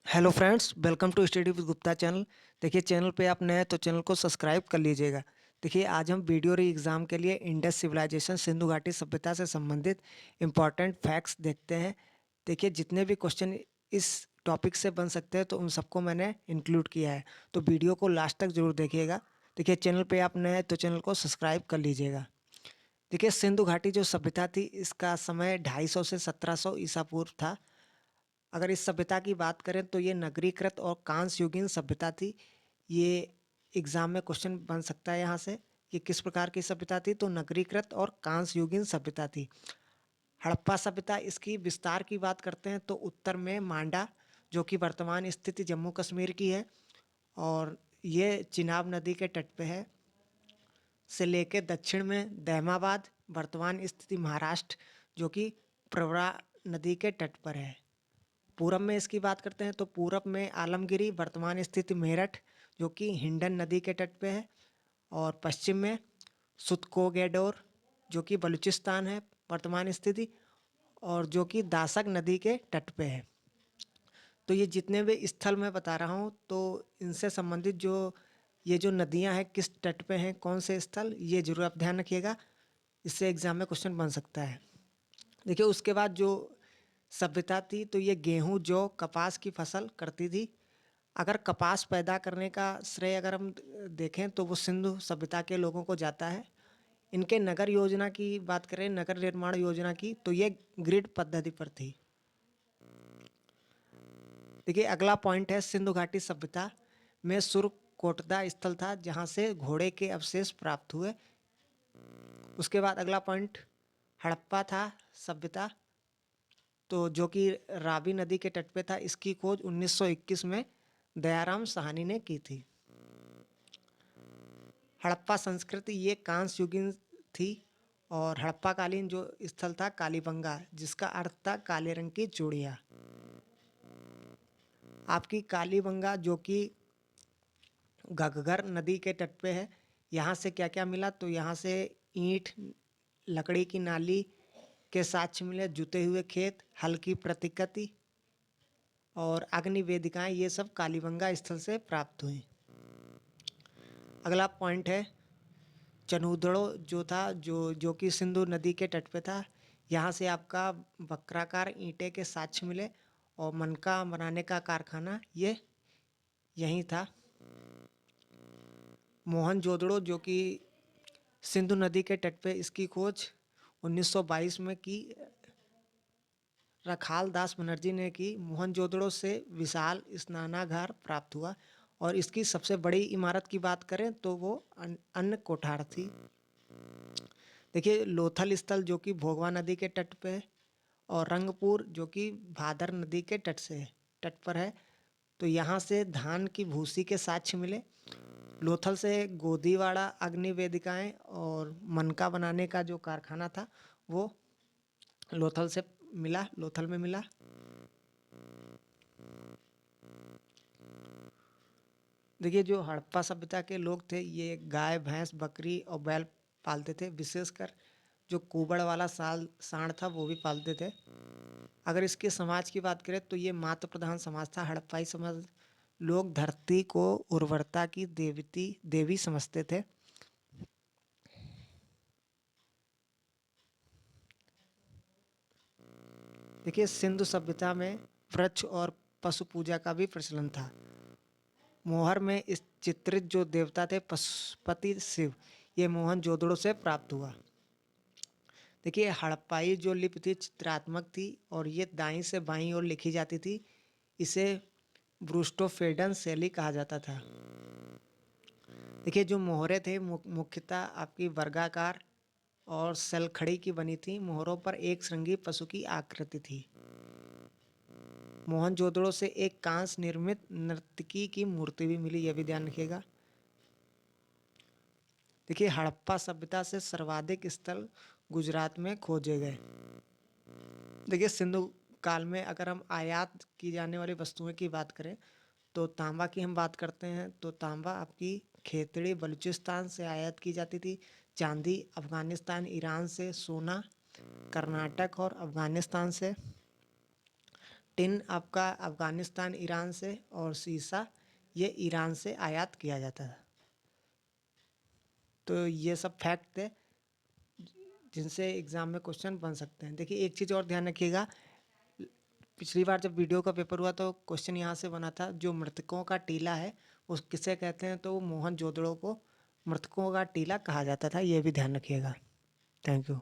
Hello friends, welcome to study with Gupta channel. देखिए, channel पे आप नए हैं तो चैनल को सब्सक्राइब कर लीजिएगा। देखिए, आज हम वीडियो री एग्ज़ाम के लिए इंडस सिविलाइजेशन सिंधु घाटी सभ्यता से संबंधित इम्पॉर्टेंट फैक्ट्स देखते हैं। देखिए, जितने भी क्वेश्चन इस टॉपिक से बन सकते हैं तो उन सबको मैंने इंक्लूड किया है, तो वीडियो को लास्ट तक ज़रूर देखिएगा। देखिए, चैनल पे आप नए हैं तो चैनल को सब्सक्राइब कर लीजिएगा। देखिए, सिंधु घाटी जो सभ्यता थी इसका समय 250 से 1700 ईसा पूर्व था। अगर इस सभ्यता की बात करें तो ये नगरीकृत और कांस्य युगीन सभ्यता थी। ये एग्जाम में क्वेश्चन बन सकता है यहाँ से। ये किस प्रकार की सभ्यता थी? तो नगरीकृत और कांस्य युगीन सभ्यता थी। हड़प्पा सभ्यता, इसकी विस्तार की बात करते हैं तो उत्तर में मांडा, जो कि वर्तमान स्थिति जम्मू कश्मीर की है, और ये चिनाब नदी के तट पे है, से लेकर दक्षिण में दहमाबाद, वर्तमान स्थिति महाराष्ट्र, जो कि प्रवरा नदी के तट पर है। पूरब में इसकी बात करते हैं तो पूरब में आलमगिरी, वर्तमान स्थिति मेरठ, जो कि हिंडन नदी के तट पे है, और पश्चिम में सुतकोगेडोर, जो कि बलूचिस्तान है वर्तमान स्थिति, और जो कि दासक नदी के तट पे है। तो ये जितने भी स्थल मैं बता रहा हूँ तो इनसे संबंधित जो ये जो नदियाँ हैं किस तट पे हैं, कौन से स्थल, ये जरूर आप ध्यान रखिएगा। इससे एग्जाम में क्वेश्चन बन सकता है। देखिए, उसके बाद जो सभ्यता थी तो ये गेहूं, जौ, कपास की फसल करती थी। अगर कपास पैदा करने का श्रेय अगर हम देखें तो वो सिंधु सभ्यता के लोगों को जाता है। इनके नगर योजना की बात करें, नगर निर्माण योजना की, तो ये ग्रिड पद्धति पर थी। देखिए, अगला पॉइंट है सिंधु घाटी सभ्यता में सुरकोटदा स्थल था जहाँ से घोड़े के अवशेष प्राप्त हुए। उसके बाद अगला पॉइंट हड़प्पा था सभ्यता, तो जो कि रावी नदी के तट पे था। इसकी खोज 1921 में दयाराम साहनी ने की थी। हड़प्पा संस्कृति ये कांस्य युगीन थी, और हड़प्पा कालीन जो स्थल था कालीबंगा, जिसका अर्थ था काले रंग की चूड़ियाँ। आपकी कालीबंगा जो कि घग्गर नदी के तट पे है, यहाँ से क्या क्या मिला? तो यहाँ से ईंट, लकड़ी की नाली के साक्ष्य मिले, जुते हुए खेत, हल की प्रतिकृति और अग्नि वेदिकाएं, ये सब कालीबंगा स्थल से प्राप्त हुई। अगला पॉइंट है चनूदड़ो, जो था जो कि सिंधु नदी के तट पे था। यहाँ से आपका वक्राकार ईंटे के साक्ष्य मिले, और मनका बनाने का कारखाना ये यहीं था। मोहनजोदड़ो, जो कि सिंधु नदी के तट पे, इसकी खोज 1922 में की रखाल दास बनर्जी ने की। मोहनजोदड़ो से विशाल स्नानागार प्राप्त हुआ, और इसकी सबसे बड़ी इमारत की बात करें तो वो अन्न कोठार थी। देखिए, लोथल स्थल जो कि भोगवा नदी के तट पे है, और रंगपुर जो कि भादर नदी के तट पर है। तो यहाँ से धान की भूसी के साक्ष्य मिले। लोथल से गोदीवाड़ा अग्नि वेदिकाएं और मनका बनाने का जो कारखाना था वो लोथल में मिला। देखिए, जो हड़प्पा सभ्यता के लोग थे ये गाय, भैंस, बकरी और बैल पालते थे। विशेषकर जो कुबड़ वाला सांड था वो भी पालते थे। अगर इसके समाज की बात करें तो ये मातृ प्रधान समाज था। हड़प्पाई समाज लोग धरती को उर्वरता की देवी समझते थे। देखिए, सिंधु सभ्यता में वृक्ष और पशु पूजा का भी प्रचलन था। मोहर में इस चित्रित जो देवता थे पशुपति शिव, ये मोहनजोदड़ो से प्राप्त हुआ। देखिए, हड़प्पाई जो लिपि थी चित्रात्मक थी, और ये दाईं से बाईं ओर लिखी जाती थी। इसे ब्रूस्टोफेडन शैली कहा जाता था। देखिए, जो मोहरे थे मुख्यतः आपकी वर्गाकार और सलखड़ी की बनी थी। मोहरों पर एक श्रृंगी पशु की आकृति थी। मोहनजोदड़ो से एक कांस्य निर्मित नर्तकी की मूर्ति भी मिली, यह भी ध्यान रखिएगा। देखिए, हड़प्पा सभ्यता से सर्वाधिक स्थल गुजरात में खोजे गए। देखिए, सिंधु काल में अगर हम आयात की जाने वाली वस्तुओं की बात करें तो तांबा की हम बात करते हैं तो तांबा आपकी खेतड़ी बलूचिस्तान से आयात की जाती थी। चांदी अफगानिस्तान, ईरान से। सोना कर्नाटक और अफगानिस्तान से। टिन आपका अफ़गानिस्तान, ईरान से, और शीशा ये ईरान से आयात किया जाता था। तो ये सब फैक्ट थे जिनसे एग्ज़ाम में क्वेश्चन बन सकते हैं। देखिए एक चीज़ और ध्यान रखिएगा, पिछली बार जब वीडियो का पेपर हुआ तो क्वेश्चन यहाँ से बना था, जो मृतकों का टीला है उस किसे कहते हैं, तो मोहनजोदड़ो को मृतकों का टीला कहा जाता था। ये भी ध्यान रखिएगा। Thank you.